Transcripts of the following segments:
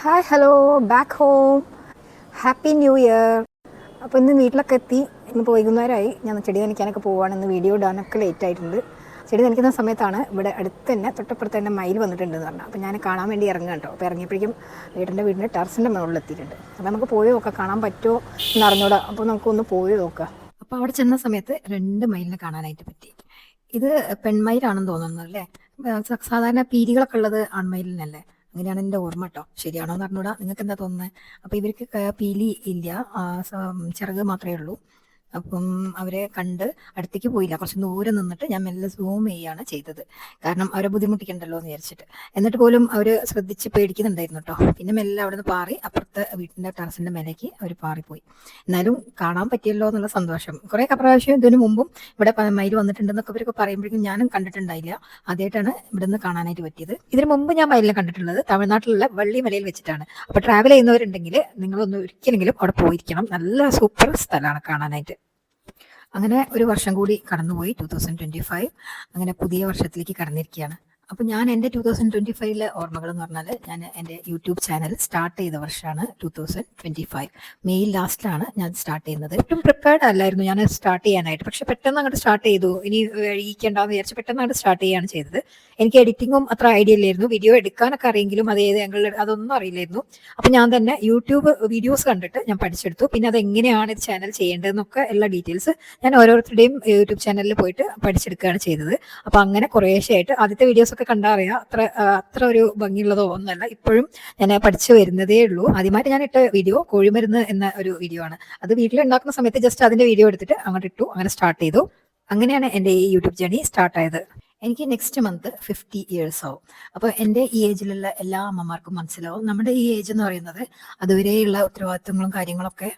Hi hello back home. Happy new year. അപ്പോൾ ഇന്ന് വീട്ടിലൊക്കെ എത്തി. ഇന്നിപ്പോൾ വൈകുന്നേരമായി. ഞാൻ ചെടി നനയ്ക്കാനൊക്കെ പോവുകയാണ്. ഇന്ന് വീഡിയോ ഇടാനൊക്കെ ലേറ്റ് ആയിട്ടുണ്ട്. ചെടി നനയ്ക്കുന്ന സമയത്താണ് ഇവിടെ അടുത്ത് തന്നെ തൊട്ടപ്പുറത്ത് തന്നെ മയിൽ വന്നിട്ടുണ്ടെന്ന് പറഞ്ഞു. അപ്പോൾ ഞാൻ കാണാൻ വേണ്ടി ഇറങ്ങുക കേട്ടോ. അപ്പോൾ ഇറങ്ങിയപ്പോഴേക്കും വീടിൻ്റെ ടെറസിൻ്റെ മുകളിലെത്തിയിട്ടുണ്ട്. അപ്പോൾ നമുക്ക് പോയി നോക്കാം, കാണാൻ പറ്റുമോ എന്ന് അറിഞ്ഞൂടാ. അപ്പോൾ നമുക്കൊന്ന് പോയി നോക്കാം. അപ്പോൾ അവിടെ ചെന്ന സമയത്ത് 2 മയിലിനെ കാണാനായിട്ട് പറ്റി. ഇത് പെൺമയിലാണെന്ന് തോന്നുന്നു അല്ലേ. സാധാരണ പീലികളൊക്കെ ഉള്ളത് ആൺമയിലിനല്ലേ, അങ്ങനെയാണ് എൻ്റെ ഓർമ്മ കേട്ടോ. ശരിയാണോ എന്ന് അറിഞ്ഞൂടാ. നിങ്ങൾക്ക് എന്താ തോന്നുന്നത്? അപ്പോൾ ഇവർക്ക് പീലി ഇല്ല, ചിറക് മാത്രമേ ഉള്ളൂ. അപ്പം അവരെ കണ്ട് അടുത്തേക്ക് പോയില്ല, കുറച്ച് ദൂരെ നിന്നിട്ട് ഞാൻ മെല്ലെ സൂം ചെയ്യുകയാണ് ചെയ്തത്. കാരണം അവരെ ബുദ്ധിമുട്ടിക്കണ്ടല്ലോ എന്ന് വിചാരിച്ചിട്ട്. എന്നിട്ട് പോലും അവർ ശ്രദ്ധിച്ച് പേടിക്കുന്നുണ്ടായിരുന്നു കേട്ടോ. പിന്നെ മെല്ലെ അവിടെ നിന്ന് പാറി അപ്പുറത്തെ വീട്ടിൻ്റെ ടെറസിൻ്റെ മേലേക്ക് അവർ പാറിപ്പോയി. എന്നാലും കാണാൻ പറ്റിയല്ലോ എന്നുള്ള സന്തോഷം. കുറേ പ്രാവശ്യം ഇതിനു മുമ്പും ഇവിടെ മയിൽ വന്നിട്ടുണ്ടെന്നൊക്കെ ഇവരൊക്കെ പറയുമ്പോഴേക്കും ഞാനും കണ്ടിട്ടുണ്ടായില്ല. ആദ്യമായിട്ടാണ് ഇവിടെ നിന്ന് കാണാനായിട്ട് പറ്റിയത്. ഇതിനു മുമ്പ് ഞാൻ മയിലിനെ കണ്ടിട്ടുള്ളത് തമിഴ്നാട്ടിലുള്ള വള്ളിമലയിൽ വെച്ചിട്ടാണ്. അപ്പോൾ ട്രാവൽ ചെയ്യുന്നവരുണ്ടെങ്കിൽ നിങ്ങളൊന്ന് ഒരിക്കലെങ്കിലും അവിടെ പോയിരിക്കണം. നല്ല സൂപ്പർ സ്ഥലമാണ് കാണാനായിട്ട്. അങ്ങനെ ഒരു വർഷം കൂടി കടന്നുപോയി, 2025. അങ്ങനെ പുതിയ വർഷത്തിലേക്ക് കടന്നിരിക്കുകയാണ്. അപ്പോൾ ഞാൻ എൻ്റെ 2025 ഓർമ്മകൾ എന്ന് പറഞ്ഞാൽ, ഞാൻ എൻ്റെ യൂട്യൂബ് ചാനൽ സ്റ്റാർട്ട് ചെയ്ത വർഷമാണ് 2025. മെയ് ലാസ്റ്റിലാണ് ഞാൻ സ്റ്റാർട്ട് ചെയ്യുന്നത്. ഒട്ടും പ്രിപ്പയർഡ് അല്ലായിരുന്നു ഞാൻ സ്റ്റാർട്ട് ചെയ്യാനായിട്ട്. പക്ഷെ പെട്ടെന്ന് അങ്ങോട്ട് സ്റ്റാർട്ട് ചെയ്തു. ഇനി വൈകിക്കേണ്ടെന്ന് വിചാരിച്ച് പെട്ടെന്ന് അങ്ങോട്ട് സ്റ്റാർട്ട് ചെയ്യുകയാണ് ചെയ്തത്. എനിക്ക് എഡിറ്റിങ്ങും അത്ര ഐഡിയ ഇല്ലായിരുന്നു. വീഡിയോ എടുക്കാനൊക്കെ അറിയെങ്കിലും അത് ഏത് ആംഗിളിൽ അതൊന്നും അറിയില്ലായിരുന്നു. അപ്പോൾ ഞാൻ തന്നെ യൂട്യൂബ് വീഡിയോസ് കണ്ടിട്ട് ഞാൻ പഠിച്ചെടുത്തു. പിന്നെ അതെങ്ങനെയാണ് ഇത് ചാനൽ ചെയ്യേണ്ടതെന്നൊക്കെ എല്ലാ ഡീറ്റെയിൽസ് ഞാൻ ഓരോരുത്തരുടെയും യൂട്യൂബ് ചാനലിൽ പോയിട്ട് പഠിച്ചെടുക്കുകയാണ് ചെയ്തത്. അപ്പോൾ അങ്ങനെ കുറേശ്ശായിട്ട് ആദ്യത്തെ വീഡിയോസ് കണ്ടാ അറിയാം, അത്ര ഒരു ഭംഗിയുള്ളതോ ഒന്നല്ല. ഇപ്പോഴും ഞാൻ പഠിച്ചു വരുന്നതേ ഉള്ളൂ. ആദ്യമായിട്ട് ഞാൻ ഇട്ട വീഡിയോ കോഴിമരുന്ന് എന്ന ഒരു വീഡിയോ ആണ്. അത് വീട്ടിലുണ്ടാക്കുന്ന സമയത്ത് ജസ്റ്റ് അതിന്റെ വീഡിയോ എടുത്തിട്ട് അങ്ങോട്ട് ഇട്ടു, അങ്ങനെ സ്റ്റാർട്ട് ചെയ്തു. അങ്ങനെയാണ് എൻ്റെ ഈ യൂട്യൂബ് ജേർണി സ്റ്റാർട്ട് ആയത്. എനിക്ക് നെക്സ്റ്റ് മന്ത് 50 ഇയേഴ്സ് ആവും. അപ്പോൾ എൻ്റെ ഈ ഏജിലുള്ള എല്ലാ അമ്മമാർക്കും മനസ്സിലാവും, നമ്മുടെ ഈ ഏജ് എന്ന് പറയുന്നത് അതുവരെയുള്ള ഉത്തരവാദിത്തങ്ങളും കാര്യങ്ങളൊക്കെ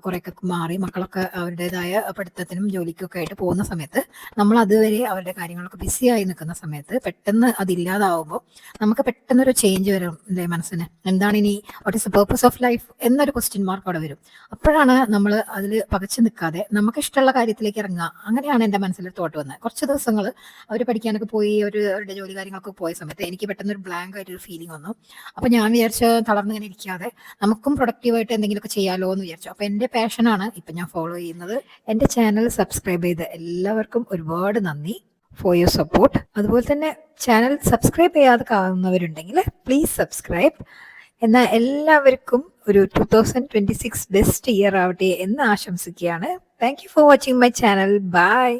കുറേയൊക്കെ മാറി മക്കളൊക്കെ അവരുടേതായ പഠിത്തത്തിനും ജോലിക്കൊക്കെ ആയിട്ട് പോകുന്ന സമയത്ത്, നമ്മൾ അതുവരെ അവരുടെ കാര്യങ്ങളൊക്കെ ബിസിയായി നിൽക്കുന്ന സമയത്ത് പെട്ടെന്ന് അതില്ലാതാവുമ്പോൾ നമുക്ക് പെട്ടെന്നൊരു ചേഞ്ച് വരും അല്ലേ മനസ്സിന്. എന്താണ് ഇനി, what is the purpose of life എന്നൊരു ക്വസ്റ്റ്യൻ മാർക്ക് അവിടെ വരും. അപ്പോഴാണ് നമ്മൾ അതിൽ പകച്ചു നിൽക്കാതെ നമുക്ക് ഇഷ്ടമുള്ള കാര്യത്തിലേക്ക് ഇറങ്ങുക. അങ്ങനെയാണ് എൻ്റെ മനസ്സിൽ തോട്ട് വന്നത്. കുറച്ച് ദിവസങ്ങൾ അവർ പഠിക്കാനൊക്കെ പോയി അവരുടെ ജോലി കാര്യങ്ങളൊക്കെ പോയ സമയത്ത് എനിക്ക് പെട്ടെന്ന് ഒരു ബ്ലാങ്ക് ആയിട്ടൊരു ഫീലിംഗ് വന്നു. അപ്പോൾ ഞാൻ വിചാരിച്ച തളർന്നിങ്ങനെ ഇരിക്കാതെ നമുക്കും പ്രൊഡക്റ്റീവായിട്ട് എന്തെങ്കിലുമൊക്കെ ചെയ്യാലോ എന്ന് വിചാരിച്ചു. അപ്പോൾ എൻ്റെ പാഷനാണ് ഇപ്പം ഞാൻ ഫോളോ ചെയ്യുന്നത്. എൻ്റെ ചാനൽ സബ്സ്ക്രൈബ് ചെയ്ത് എല്ലാവർക്കും ഒരുപാട് നന്ദി ഫോർ യുവർ സപ്പോർട്ട്. അതുപോലെ തന്നെ ചാനൽ സബ്സ്ക്രൈബ് ചെയ്യാതെ കാണുന്നവരുണ്ടെങ്കിൽ പ്ലീസ് സബ്സ്ക്രൈബ്. എന്നാൽ എല്ലാവർക്കും ഒരു 2026 ബെസ്റ്റ് ഇയർ ആവട്ടെ എന്ന് ആശംസിക്കുകയാണ്. Thank you for watching my channel. By.